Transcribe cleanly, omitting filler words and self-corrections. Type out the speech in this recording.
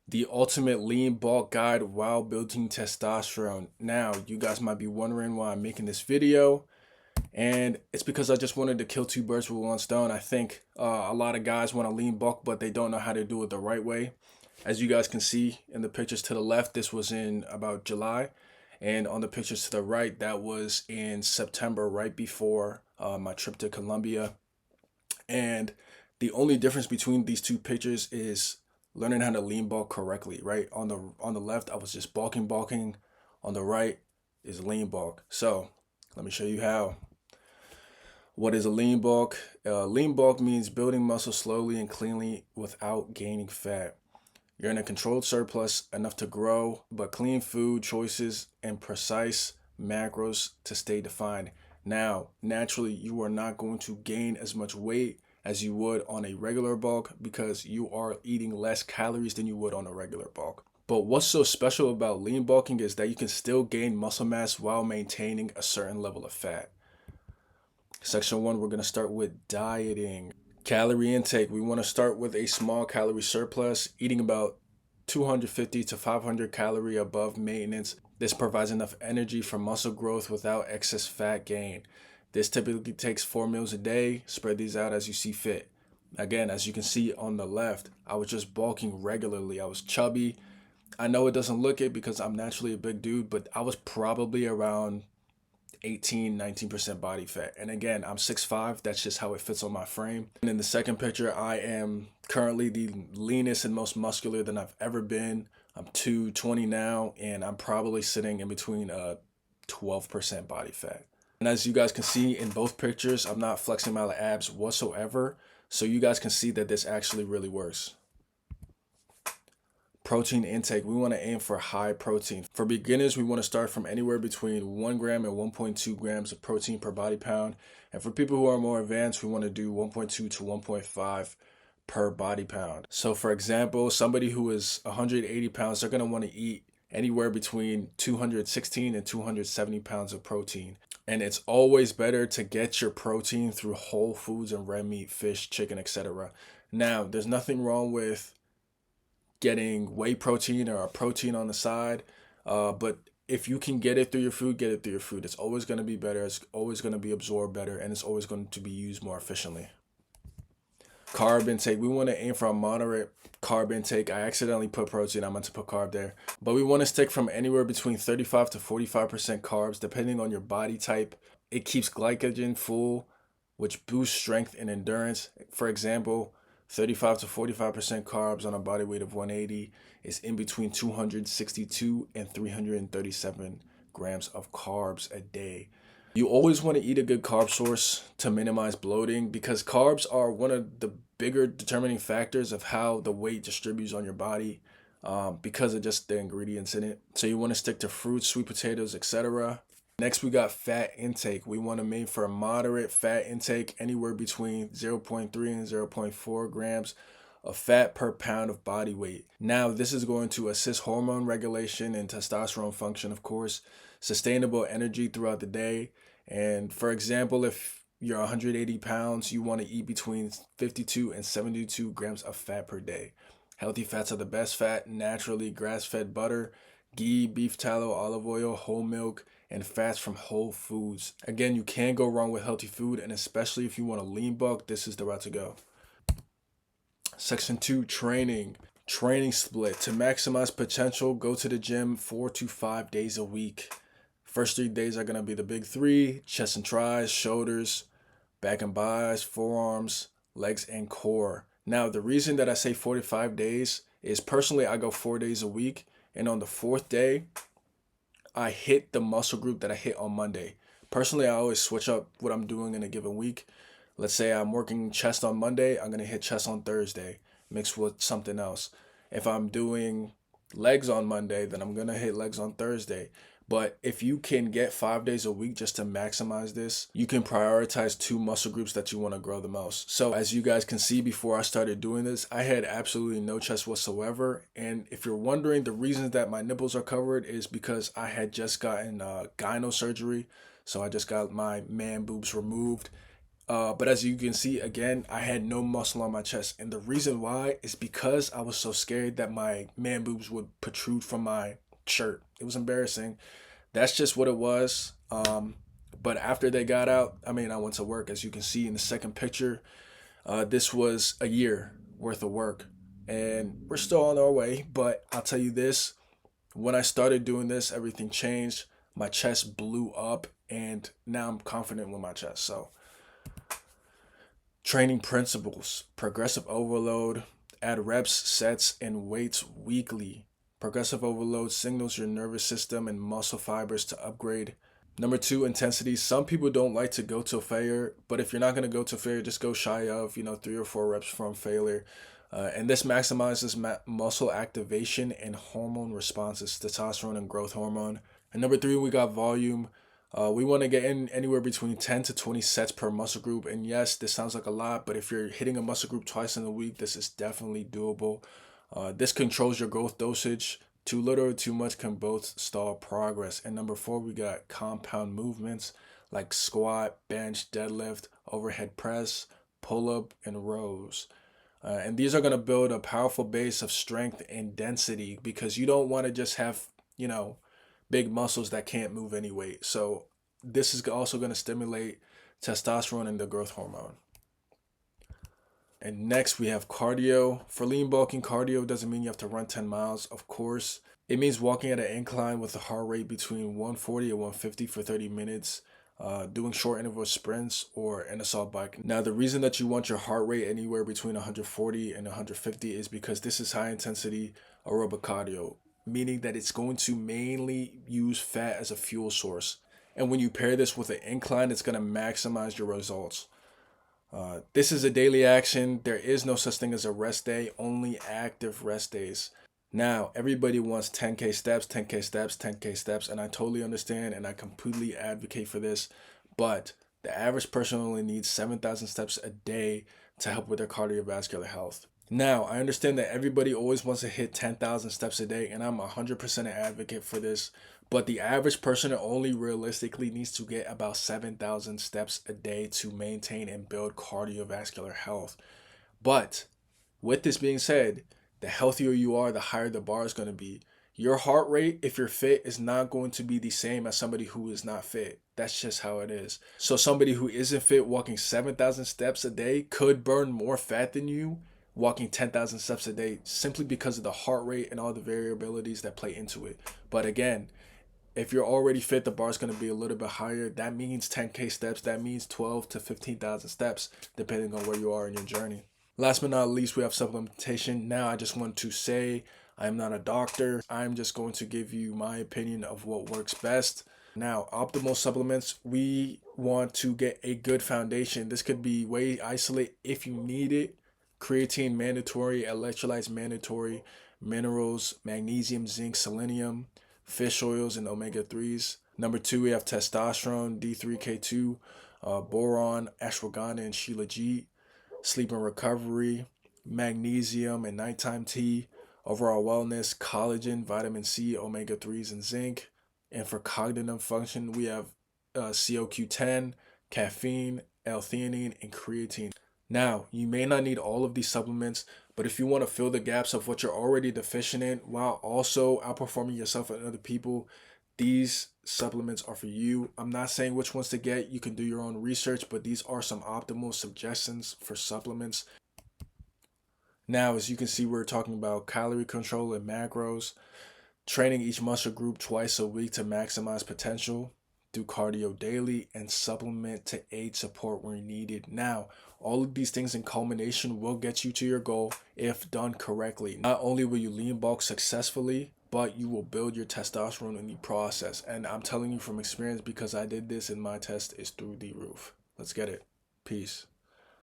The ultimate lean bulk guide while building testosterone. Now, you guys might be wondering why I'm making this video, and it's because I just wanted to kill two birds with one stone. I think a lot of guys want to lean bulk, but they don't know how to do it the right way. As you guys can see in the pictures to the left, this was in about July, and on the pictures to the right, that was in September, right before my trip to Colombia. And the only difference between these two pictures is learning how to lean bulk correctly, right? On the left, I was just bulking. On the right is lean bulk. So let me show you how. What is a lean bulk? Lean bulk means building muscle slowly and cleanly without gaining fat. You're in a controlled surplus, enough to grow, but clean food choices and precise macros to stay defined. Now, naturally, you are not going to gain as much weight as you would on a regular bulk because you are eating less calories than you would on a regular bulk. But what's so special about lean bulking is that you can still gain muscle mass while maintaining a certain level of fat. Section 1, we're going to start with dieting. Calorie intake. We want to start with a small calorie surplus, eating about 250 to 500 calorie above maintenance. This provides enough energy for muscle growth without excess fat gain. This typically takes 4 meals a day. Spread these out as you see fit. Again, as you can see on the left, I was just bulking regularly. I was chubby. I know it doesn't look it because I'm naturally a big dude, but I was probably around 18-19% body fat. And again, I'm 6'5". That's just how it fits on my frame. And in the second picture, I am currently the leanest and most muscular than I've ever been. I'm 220 now, and I'm probably sitting in between 12% body fat. And as you guys can see in both pictures, I'm not flexing my abs whatsoever. So you guys can see that this actually really works. Protein intake. We want to aim for high protein. For beginners, we want to start from anywhere between 1 gram and 1.2 grams of protein per body pound. And for people who are more advanced, we want to do 1.2 to 1.5 per body pound. So for example, somebody who is 180 pounds, they're going to want to eat anywhere between 216 and 270 pounds of protein. And it's always better to get your protein through whole foods and red meat, fish, chicken, etc. Now, there's nothing wrong with getting whey protein or a protein on the side, but if you can get it through your food, get it through your food. It's always going to be better. It's always going to be absorbed better, and it's always going to be used more efficiently. Carb intake. We want to aim for a moderate carb intake. I accidentally put protein. I meant to put carb there. But we want to stick from anywhere between 35 to 45% carbs, depending on your body type. It keeps glycogen full, which boosts strength and endurance. For example, 35 to 45% carbs on a body weight of 180 is in between 262 and 337 grams of carbs a day. You always want to eat a good carb source to minimize bloating because carbs are one of the bigger determining factors of how the weight distributes on your body because of just the ingredients in it. So you want to stick to fruits, sweet potatoes, etc. Next, we got fat intake. We want to aim for a moderate fat intake, anywhere between 0.3 and 0.4 grams of fat per pound of body weight. Now, this is going to assist hormone regulation and testosterone function, of course, sustainable energy throughout the day. And for example, if you're 180 pounds, you want to eat between 52 and 72 grams of fat per day. Healthy fats are the best fat, naturally grass-fed butter, ghee, beef tallow, olive oil, whole milk, and fats from whole foods. Again, you can't go wrong with healthy food, and especially if you want to lean bulk, this is the route to go. Section 2, training. Training split. To maximize potential, go to the gym 4 to 5 days a week. First 3 days are going to be the big 3, chest and tries, shoulders, back and bis, forearms, legs, and core. Now, the reason that I say 4 to 5 days is personally I go 4 days a week, and on the 4th day, I hit the muscle group that I hit on Monday. Personally, I always switch up what I'm doing in a given week. Let's say I'm working chest on Monday, I'm going to hit chest on Thursday, mixed with something else. If I'm doing legs on Monday, then I'm going to hit legs on Thursday. But if you can get 5 days a week just to maximize this, you can prioritize 2 muscle groups that you want to grow the most. So as you guys can see, before I started doing this, I had absolutely no chest whatsoever. And if you're wondering, the reason that my nipples are covered is because I had just gotten gyno surgery. So I just got my man boobs removed. But as you can see, again, I had no muscle on my chest. And the reason why is because I was so scared that my man boobs would protrude from my shirt. It was embarrassing. That's just what it was. But after they got out, I mean, I went to work. As you can see in the second picture, this was a year worth of work. And we're still on our way. But I'll tell you this, when I started doing this, everything changed. My chest blew up, and now I'm confident with my chest. So, training principles: progressive overload, add reps, sets, and weights weekly. Progressive overload signals your nervous system and muscle fibers to upgrade. Number two, intensity. Some people don't like to go to failure, but if you're not going to go to failure, just go shy of, 3 or 4 reps from failure. And this maximizes muscle activation and hormone responses, testosterone and growth hormone. And number three, we got volume. We want to get in anywhere between 10 to 20 sets per muscle group. And yes, this sounds like a lot, but if you're hitting a muscle group twice in a week, this is definitely doable. This controls your growth dosage. Too little or too much can both stall progress. And number four, we got compound movements like squat, bench, deadlift, overhead press, pull up, and rows. And these are going to build a powerful base of strength and density, because you don't want to just have, big muscles that can't move any weight. So this is also going to stimulate testosterone and the growth hormone. And next we have cardio. For lean bulking, cardio doesn't mean you have to run 10 miles, of course. It means walking at an incline with a heart rate between 140 and 150 for 30 minutes, doing short interval sprints or an assault bike. Now, the reason that you want your heart rate anywhere between 140 and 150 is because this is high intensity aerobic cardio, meaning that it's going to mainly use fat as a fuel source. And when you pair this with an incline, it's going to maximize your results. This is a daily action. There is no such thing as a rest day, only active rest days. Now, everybody wants 10K steps, 10K steps, 10K steps, and I totally understand and I completely advocate for this. But the average person only needs 7,000 steps a day to help with their cardiovascular health. Now, I understand that everybody always wants to hit 10,000 steps a day, and I'm 100% an advocate for this. But the average person only realistically needs to get about 7,000 steps a day to maintain and build cardiovascular health. But with this being said, the healthier you are, the higher the bar is going to be. Your heart rate, if you're fit, is not going to be the same as somebody who is not fit. That's just how it is. So somebody who isn't fit walking 7,000 steps a day could burn more fat than you walking 10,000 steps a day, simply because of the heart rate and all the variabilities that play into it. But again, if you're already fit, the bar is going to be a little bit higher. That means 10K steps. That means 12 to 15,000 steps, depending on where you are in your journey. Last but not least, we have supplementation. Now, I just want to say I'm not a doctor. I'm just going to give you my opinion of what works best. Now, optimal supplements, we want to get a good foundation. This could be whey isolate if you need it. Creatine mandatory, electrolytes mandatory, minerals, magnesium, zinc, selenium, fish oils, and omega-3s. Number two, we have testosterone, D3K2, boron, ashwagandha, and shilajit, sleep and recovery, magnesium and nighttime tea, overall wellness, collagen, vitamin C, omega-3s, and zinc. And for cognitive function, we have CoQ10, caffeine, L-theanine, and creatine. Now, you may not need all of these supplements, but if you want to fill the gaps of what you're already deficient in while also outperforming yourself and other people, these supplements are for you. I'm not saying which ones to get. You can do your own research, but these are some optimal suggestions for supplements. Now, as you can see, we're talking about calorie control and macros, training each muscle group twice a week to maximize potential, do cardio daily, and supplement to aid support where needed. Now, all of these things in culmination will get you to your goal if done correctly. Not only will you lean bulk successfully, but you will build your testosterone in the process. And I'm telling you from experience, because I did this and my test is through the roof. Let's get it. Peace.